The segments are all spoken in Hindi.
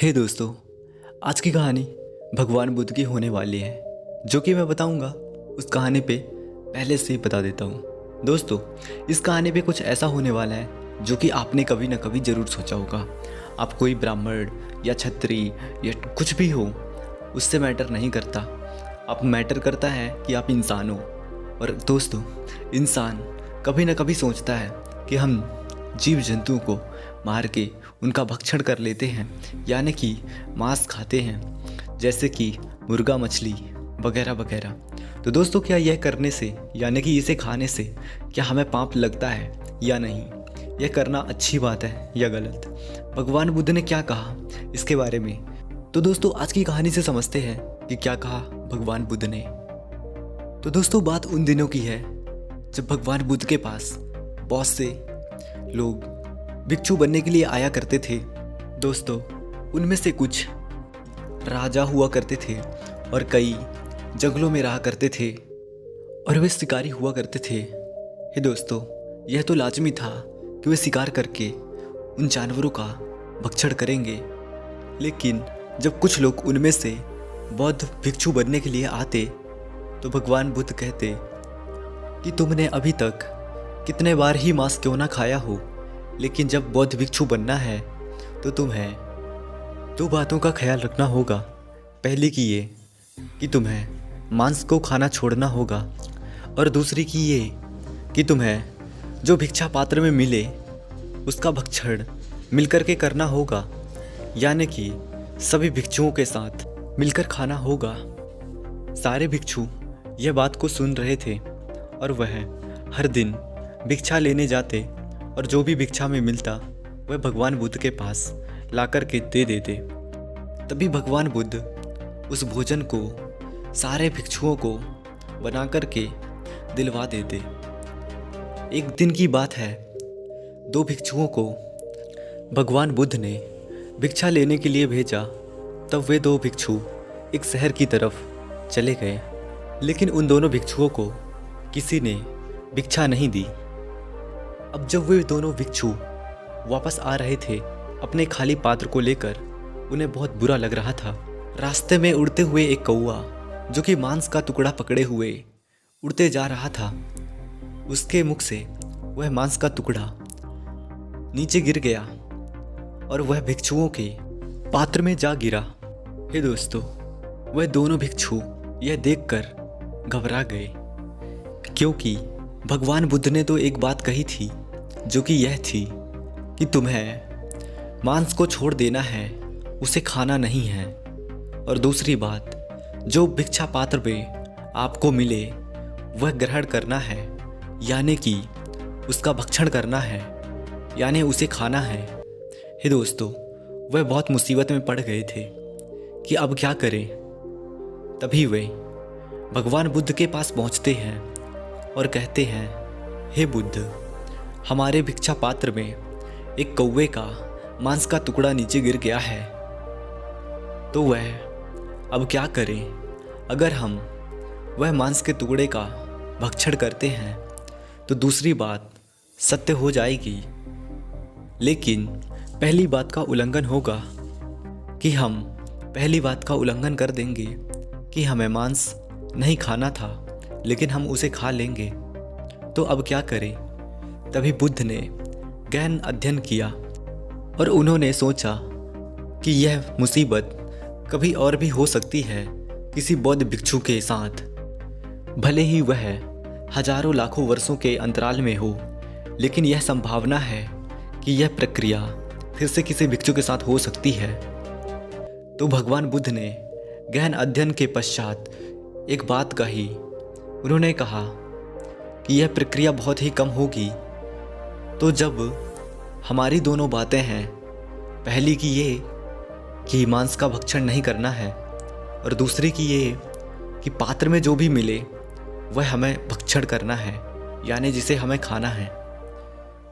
हे दोस्तों, आज की कहानी भगवान बुद्ध की होने वाली है। जो कि मैं बताऊंगा उस कहानी पे पहले से ही बता देता हूँ। दोस्तों, इस कहानी पे कुछ ऐसा होने वाला है जो कि आपने कभी ना कभी ज़रूर सोचा होगा। आप कोई ब्राह्मण या क्षत्रिय या कुछ भी हो, उससे मैटर नहीं करता। आप मैटर करता है कि आप इंसान हो। और दोस्तों, इंसान कभी ना कभी सोचता है कि हम जीव जंतुओं को मार के उनका भक्षण कर लेते हैं, यानी कि मांस खाते हैं, जैसे कि मुर्गा, मछली वगैरह वगैरह। तो दोस्तों, क्या यह करने से यानी कि इसे खाने से क्या हमें पाप लगता है या नहीं? यह करना अच्छी बात है या गलत? भगवान बुद्ध ने क्या कहा इसके बारे में? तो दोस्तों, आज की कहानी से समझते हैं कि क्या कहा भगवान बुद्ध ने। तो दोस्तों, बात उन दिनों की है जब भगवान बुद्ध के पास बहुत से लोग भिक्षु बनने के लिए आया करते थे। दोस्तों, उनमें से कुछ राजा हुआ करते थे और कई जंगलों में रहा करते थे और वे शिकारी हुआ करते थे। हे दोस्तों, यह तो लाजमी था कि वे शिकार करके उन जानवरों का भक्षण करेंगे। लेकिन जब कुछ लोग उनमें से बौद्ध भिक्षु बनने के लिए आते तो भगवान बुद्ध कहते कि तुमने अभी तक कितने बार ही मांस क्यों ना खाया हो, लेकिन जब बौद्ध भिक्षु बनना है तो तुम्हें दो बातों का ख्याल रखना होगा। पहली की ये कि तुम्हें मांस को खाना छोड़ना होगा, और दूसरी की ये कि तुम्हें जो भिक्षा पात्र में मिले उसका भक्षण मिलकर के करना होगा, यानी कि सभी भिक्षुओं के साथ मिलकर खाना होगा। सारे भिक्षु यह बात को सुन रहे थे और वह हर दिन भिक्षा लेने जाते और जो भी भिक्षा में मिलता वह भगवान बुद्ध के पास लाकर के दे देते। तभी भगवान बुद्ध उस भोजन को सारे भिक्षुओं को बना कर के दिलवा देते। एक दिन की बात है, दो भिक्षुओं को भगवान बुद्ध ने भिक्षा लेने के लिए भेजा। तब वे दो भिक्षु एक शहर की तरफ चले गए, लेकिन उन दोनों भिक्षुओं को किसी ने भिक्षा नहीं दी। अब जब वे दोनों भिक्षु वापस आ रहे थे अपने खाली पात्र को लेकर, उन्हें बहुत बुरा लग रहा था। रास्ते में उड़ते हुए एक कौवा, जो कि मांस का टुकड़ा पकड़े हुए उड़ते जा रहा था, उसके मुख से वह मांस का टुकड़ा नीचे गिर गया और वह भिक्षुओं के पात्र में जा गिरा। हे दोस्तों, वह दोनों भिक्षु यह देखकर घबरा गए, क्योंकि भगवान बुद्ध ने तो एक बात कही थी जो कि यह थी कि तुम्हें मांस को छोड़ देना है, उसे खाना नहीं है। और दूसरी बात, जो भिक्षा पात्र में आपको मिले वह ग्रहण करना है, यानी कि उसका भक्षण करना है, यानी उसे खाना है। हे दोस्तों, वह बहुत मुसीबत में पड़ गए थे कि अब क्या करें। तभी वे भगवान बुद्ध के पास पहुंचते हैं और कहते हैं, हे बुद्ध, हमारे भिक्षा पात्र में एक कौवे का मांस का टुकड़ा नीचे गिर गया है, तो वह अब क्या करें? अगर हम वह मांस के टुकड़े का भक्षण करते हैं तो दूसरी बात सत्य हो जाएगी, लेकिन पहली बात का उल्लंघन होगा कि हम पहली बात का उल्लंघन कर देंगे कि हमें मांस नहीं खाना था, लेकिन हम उसे खा लेंगे। तो अब क्या करें? तभी बुद्ध ने गहन अध्ययन किया और उन्होंने सोचा कि यह मुसीबत कभी और भी हो सकती है किसी बौद्ध भिक्षु के साथ, भले ही वह हजारों लाखों वर्षों के अंतराल में हो, लेकिन यह संभावना है कि यह प्रक्रिया फिर से किसी भिक्षु के साथ हो सकती है। तो भगवान बुद्ध ने गहन अध्ययन के पश्चात एक बात कही। उन्होंने कहा कि यह प्रक्रिया बहुत ही कम होगी। तो जब हमारी दोनों बातें हैं, पहली की ये कि मांस का भक्षण नहीं करना है, और दूसरी की ये कि पात्र में जो भी मिले वह हमें भक्षण करना है, यानी जिसे हमें खाना है।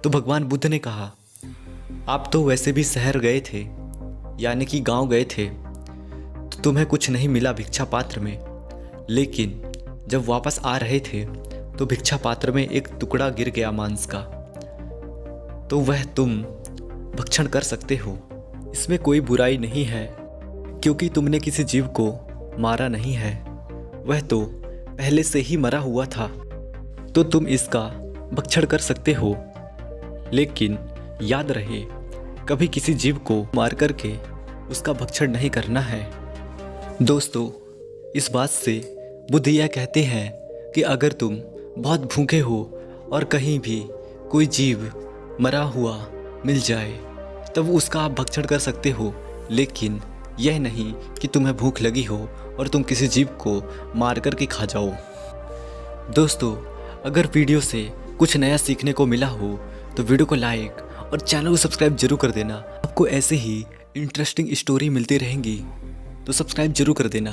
तो भगवान बुद्ध ने कहा, आप तो वैसे भी शहर गए थे, यानी कि गांव गए थे, तो तुम्हें कुछ नहीं मिला भिक्षा पात्र में, लेकिन जब वापस आ रहे थे तो भिक्षा पात्र में एक टुकड़ा गिर गया मांस का, तो वह तुम भक्षण कर सकते हो। इसमें कोई बुराई नहीं है, क्योंकि तुमने किसी जीव को मारा नहीं है, वह तो पहले से ही मरा हुआ था। तो तुम इसका भक्षण कर सकते हो, लेकिन याद रहे कभी किसी जीव को मार करके उसका भक्षण नहीं करना है। दोस्तों, इस बात से बुद्ध यह कहते हैं कि अगर तुम बहुत भूखे हो और कहीं भी कोई जीव मरा हुआ मिल जाए तब उसका आप भक्षण कर सकते हो, लेकिन यह नहीं कि तुम्हें भूख लगी हो और तुम किसी जीव को मार कर के खा जाओ। दोस्तों, अगर वीडियो से कुछ नया सीखने को मिला हो तो वीडियो को लाइक और चैनल को सब्सक्राइब जरूर कर देना। आपको ऐसे ही इंटरेस्टिंग स्टोरी मिलती रहेंगी तो सब्सक्राइब जरूर कर देना।